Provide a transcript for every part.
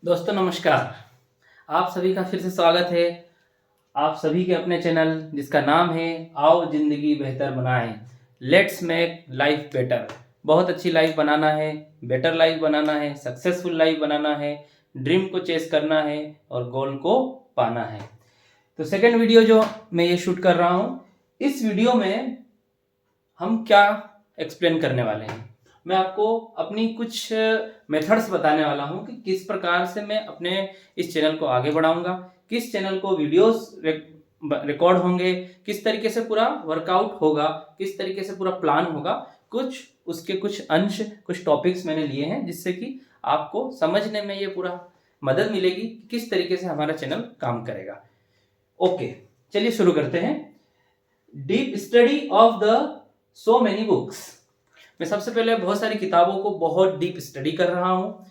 दोस्तों नमस्कार। आप सभी का फिर से स्वागत है आप सभी के अपने चैनल जिसका नाम है आओ जिंदगी बेहतर बनाएं। Let's make life better. बहुत अच्छी लाइफ बनाना है, बेटर लाइफ बनाना है, सक्सेसफुल लाइफ बनाना है, ड्रीम को चेस करना है और गोल को पाना है। तो सेकंड वीडियो जो मैं ये शूट कर रहा हूँ, इस वीडियो में हम क्या एक्सप्लेन करने वाले हैं। मैं आपको अपनी कुछ मेथड्स बताने वाला हूं कि किस प्रकार से मैं अपने इस चैनल को आगे बढ़ाऊंगा, किस चैनल को वीडियोस रिकॉर्ड होंगे, किस तरीके से पूरा वर्कआउट होगा, किस तरीके से पूरा प्लान होगा। कुछ उसके कुछ अंश, कुछ टॉपिक्स मैंने लिए हैं जिससे कि आपको समझने में ये पूरा मदद मिलेगी कि किस तरीके से हमारा चैनल काम करेगा। ओके, चलिए शुरू करते हैं। Deep study of the so many books. मैं सबसे पहले बहुत सारी किताबों को बहुत डीप स्टडी कर रहा हूँ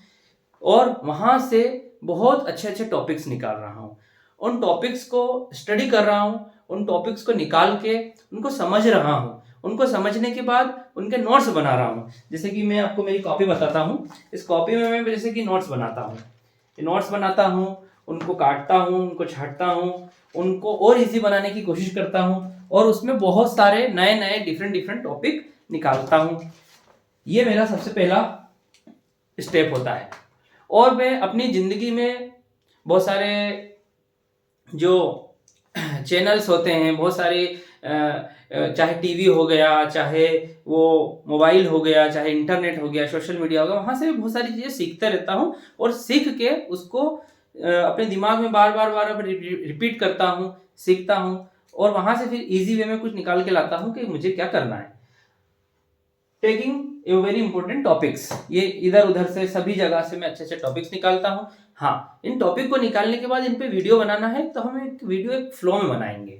और वहाँ से बहुत अच्छे अच्छे टॉपिक्स निकाल रहा हूँ। उन टॉपिक्स को स्टडी कर रहा हूँ, उन टॉपिक्स को निकाल के उनको समझ रहा हूँ। उनको समझने के बाद उनके नोट्स बना रहा हूँ। जैसे कि मैं आपको मेरी कॉपी बताता हूँ। इस कॉपी में मैं जैसे कि नोट्स बनाता हूँ, नोट्स बनाता हूँ, उनको काटता हूँ, उनको छांटता हूँ, उनको और इजी बनाने की कोशिश करता हूँ और उसमें बहुत सारे नए नए डिफरेंट टॉपिक निकालता हूँ। ये मेरा सबसे पहला स्टेप होता है। और मैं अपनी ज़िंदगी में बहुत सारे जो चैनल्स होते हैं, बहुत सारे चाहे टीवी हो गया, चाहे वो मोबाइल हो गया, चाहे इंटरनेट हो गया, सोशल मीडिया हो गया, वहाँ से भी बहुत सारी चीज़ें सीखता रहता हूँ और सीख के उसको अपने दिमाग में बार बार रिपीट करता हूँ, सीखता हूँ और वहाँ से फिर इजी वे में कुछ निकाल के लाता हूँ कि मुझे क्या करना है। Taking a very important topics, ये इधर उधर से सभी जगह से मैं अच्छे अच्छे टॉपिक्स निकालता हूँ। हाँ, इन टॉपिक को निकालने के बाद इन पे वीडियो बनाना है तो हम एक वीडियो एक फ्लो में बनाएंगे।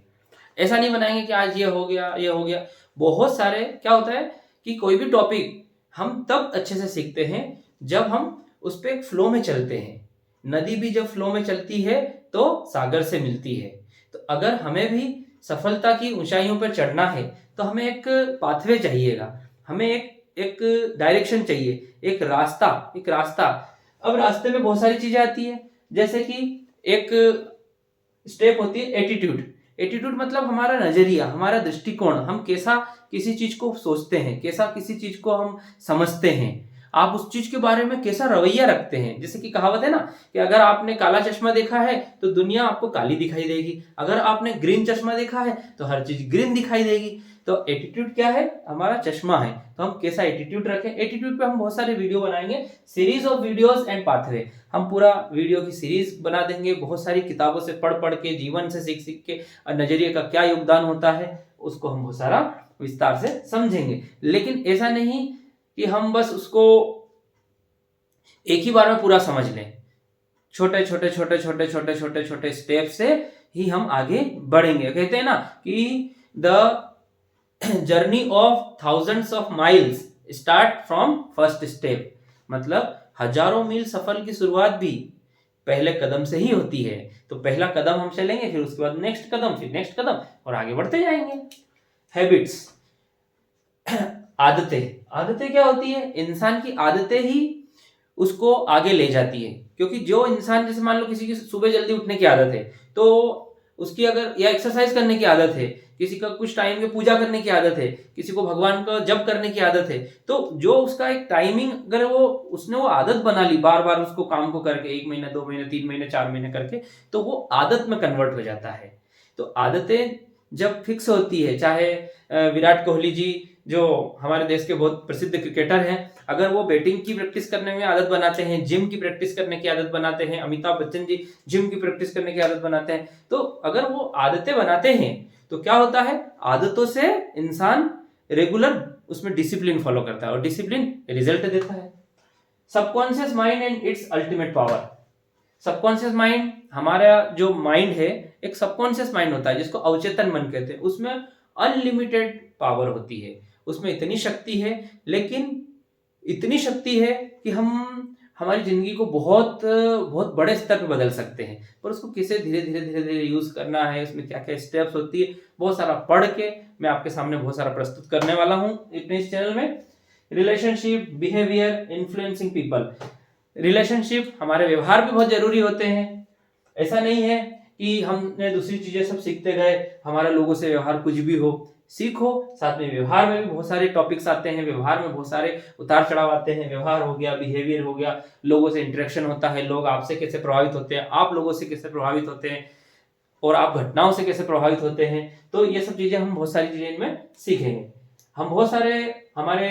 ऐसा नहीं बनाएंगे कि आज ये हो गया ये हो गया। बहुत सारे क्या होता है कि कोई भी टॉपिक हम तब अच्छे से सीखते हैं जब हम उस पर एक फ्लो में चलते हैं। नदी भी जब फ्लो में चलती है तो सागर से मिलती है। तो अगर हमें भी सफलता की ऊंचाइयों पर चढ़ना है तो हमें एक पाथवे चाहिएगा, हमें एक डायरेक्शन चाहिए, एक रास्ता। अब रास्ते में बहुत सारी चीजें आती है, जैसे कि एक स्टेप होती है एटीट्यूड। एटीट्यूड मतलब हमारा नजरिया, हमारा दृष्टिकोण, हम कैसा किसी चीज को सोचते हैं, कैसा किसी चीज को हम समझते हैं, आप उस चीज के बारे में कैसा रवैया रखते हैं। जैसे कि कहावत है ना कि अगर आपने काला चश्मा देखा है तो दुनिया आपको काली दिखाई देगी, अगर आपने ग्रीन चश्मा देखा है तो हर चीज ग्रीन दिखाई देगी। तो एटीट्यूड क्या है? हमारा चश्मा है। तो हम कैसा एटीट्यूड रखें, एटीट्यूड पे हम बहुत सारे वीडियो बनाएंगे, series of videos and pathway. हम पूरा वीडियो की सीरीज बना देंगे, बहुत सारी किताबों से पढ़ के, जीवन से सीख के नजरिए का क्या योगदान होता है उसको हम बहुत सारा विस्तार से समझेंगे। लेकिन ऐसा नहीं कि हम बस उसको एक ही बार में पूरा समझ लें। छोटे छोटे स्टेप से ही हम आगे बढ़ेंगे। कहते हैं ना कि the journey of thousands of miles start from first step. मतलब हजारों मील सफर की शुरुआत भी पहले कदम से ही होती है। तो पहला कदम हम चलेंगे, फिर उसके बाद नेक्स्ट कदम, फिर नेक्स्ट कदम और आगे बढ़ते जाएंगे। हैबिट्स, आदतें क्या होती है? इंसान की आदतें ही उसको आगे ले जाती है। क्योंकि जो इंसान, जैसे मान लो किसी की सुबह जल्दी उठने की आदत है तो उसकी अगर, या एक्सरसाइज करने की आदत है, किसी का कुछ टाइम में पूजा करने की आदत है, किसी को भगवान का जप करने की आदत है, तो जो उसका एक टाइमिंग, अगर उसने वो आदत बना ली बार बार उसको काम को करके, 1 महीना 2 महीने 3 महीने 4 महीने करके, तो वो आदत में कन्वर्ट हो जाता है। तो आदतें जब फिक्स होती है, चाहे विराट कोहली जी जो हमारे देश के बहुत प्रसिद्ध क्रिकेटर हैं, अगर वो बैटिंग की प्रैक्टिस करने में आदत बनाते हैं, जिम की प्रैक्टिस करने की आदत बनाते हैं, अमिताभ बच्चन जी जिम की प्रैक्टिस करने की आदत बनाते हैं, तो अगर वो आदतें बनाते हैं तो क्या होता है, आदतों से इंसान रेगुलर उसमें डिसिप्लिन फॉलो करता है और डिसिप्लिन रिजल्ट देता है। Subconscious mind and it's ultimate power. Subconscious mind, हमारा जो माइंड है एक सबकॉन्शियस माइंड होता है जिसको अवचेतन मन कहते हैं। उसमें अनलिमिटेड पावर होती है, उसमें इतनी शक्ति है, लेकिन इतनी शक्ति है कि हम हमारी जिंदगी को बहुत बहुत बड़े स्तर पे बदल सकते हैं। पर उसको कैसे धीरे धीरे यूज करना है, उसमें क्या क्या स्टेप्स होती है, बहुत सारा पढ़ के मैं आपके सामने बहुत सारा प्रस्तुत करने वाला हूँ अपने इस चैनल में। Relationship, behaviour, influencing people. Relationship, हमारे व्यवहार भी बहुत जरूरी होते हैं। ऐसा नहीं है कि हमने दूसरी चीजें सब सीखते गए, हमारा लोगों से व्यवहार कुछ भी हो। सीखो, साथ में व्यवहार में भी बहुत सारे टॉपिक्स आते हैं, व्यवहार में बहुत सारे उतार चढ़ाव आते हैं। व्यवहार हो गया, बिहेवियर हो गया, लोगों से इंटरेक्शन होता है, लोग आपसे कैसे प्रभावित होते हैं, आप लोगों से कैसे प्रभावित होते हैं, और आप घटनाओं से कैसे प्रभावित होते हैं। तो ये सब चीजें हम बहुत सारी चीजें इनमें सीखेंगे। हम बहुत सारे हमारे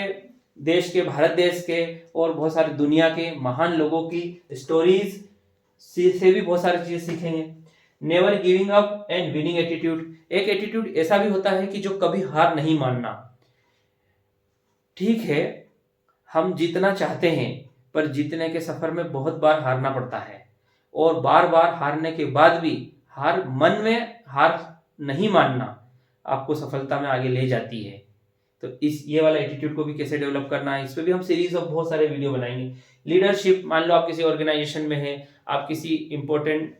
देश के, भारत देश के और बहुत सारे दुनिया के महान लोगों की स्टोरीज से भी बहुत सारी चीजें सीखेंगे। Never giving up and winning attitude, एक एटीट्यूड ऐसा भी होता है कि जो कभी हार नहीं मानना। ठीक है, हम जीतना चाहते हैं, पर जीतने के सफर में बहुत बार हारना पड़ता है, और बार बार हारने के बाद भी मन में हार नहीं मानना आपको सफलता में आगे ले जाती है। तो ये वाला एटीट्यूड को भी कैसे डेवलप करना है, इस पे भी हम सीरीज ऑफ बहुत सारे वीडियो बनाएंगे। लीडरशिप, मान लो आप किसी ऑर्गेनाइजेशन में हैं, आप किसी इंपॉर्टेंट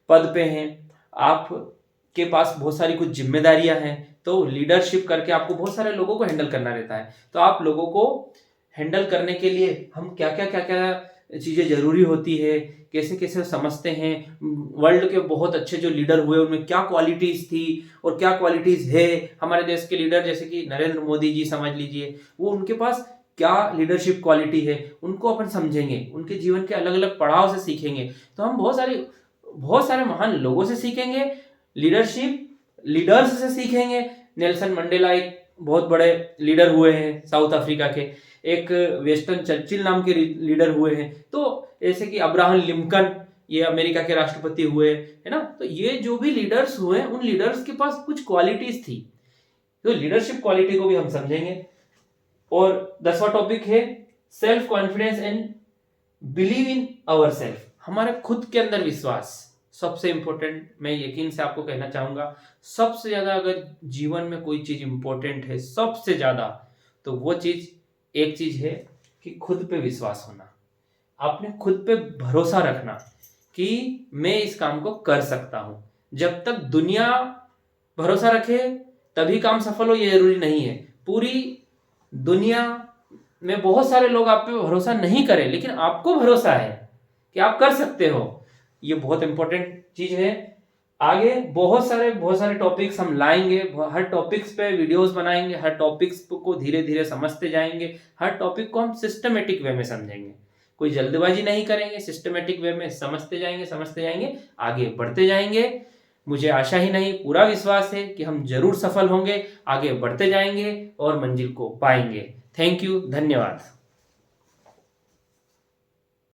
पद पे हैं, आपके पास बहुत सारी कुछ जिम्मेदारियां हैं, तो लीडरशिप करके आपको बहुत सारे लोगों को हैंडल करना रहता है। तो आप लोगों को हैंडल करने के लिए हम क्या क्या चीजें जरूरी होती है, कैसे कैसे समझते हैं, वर्ल्ड के बहुत अच्छे जो लीडर हुए उनमें क्या क्वालिटीज थी और क्या क्वालिटीज है। हमारे देश के लीडर जैसे कि नरेंद्र मोदी जी समझ लीजिए, वो उनके पास क्या लीडरशिप क्वालिटी है, उनको अपन समझेंगे, उनके जीवन के अलग अलग पड़ाव से सीखेंगे। तो हम बहुत सारे महान लोगों से सीखेंगे, लीडर्स से सीखेंगे। नेल्सन मंडेला एक बहुत बड़े लीडर हुए हैं साउथ अफ्रीका के, एक वेस्टर्न चर्चिल नाम के लीडर हुए हैं, तो ऐसे कि अब्राहम लिंकन, ये अमेरिका के राष्ट्रपति हुए, है ना। तो ये जो भी लीडर्स हुए, उन लीडर्स के पास कुछ क्वालिटीज थी, तो लीडरशिप क्वालिटी को भी हम समझेंगे। और 10वां टॉपिक है self confidence and believe in our self, हमारे खुद के अंदर विश्वास। सबसे इंपॉर्टेंट, मैं यकीन से आपको कहना चाहूंगा, सबसे ज्यादा अगर जीवन में कोई चीज इंपॉर्टेंट है सबसे ज्यादा, तो वो चीज, एक चीज है कि खुद पे विश्वास होना, आपने खुद पे भरोसा रखना कि मैं इस काम को कर सकता हूं। जब तक दुनिया भरोसा रखे तभी काम सफल हो, ये जरूरी नहीं है। पूरी दुनिया में बहुत सारे लोग आप पे भरोसा नहीं करें, लेकिन आपको भरोसा है कि आप कर सकते हो, ये बहुत इंपॉर्टेंट चीज है। आगे बहुत सारे टॉपिक्स हम लाएंगे, हर टॉपिक्स पे वीडियोस बनाएंगे, हर टॉपिक्स को धीरे धीरे समझते जाएंगे, हर टॉपिक को हम सिस्टमेटिक वे में समझेंगे, कोई जल्दबाजी नहीं करेंगे, सिस्टमेटिक वे में समझते जाएंगे, आगे बढ़ते जाएंगे। मुझे आशा ही नहीं, पूरा विश्वास है कि हम जरूर सफल होंगे, आगे बढ़ते जाएंगे और मंजिल को पाएंगे। थैंक यू, धन्यवाद।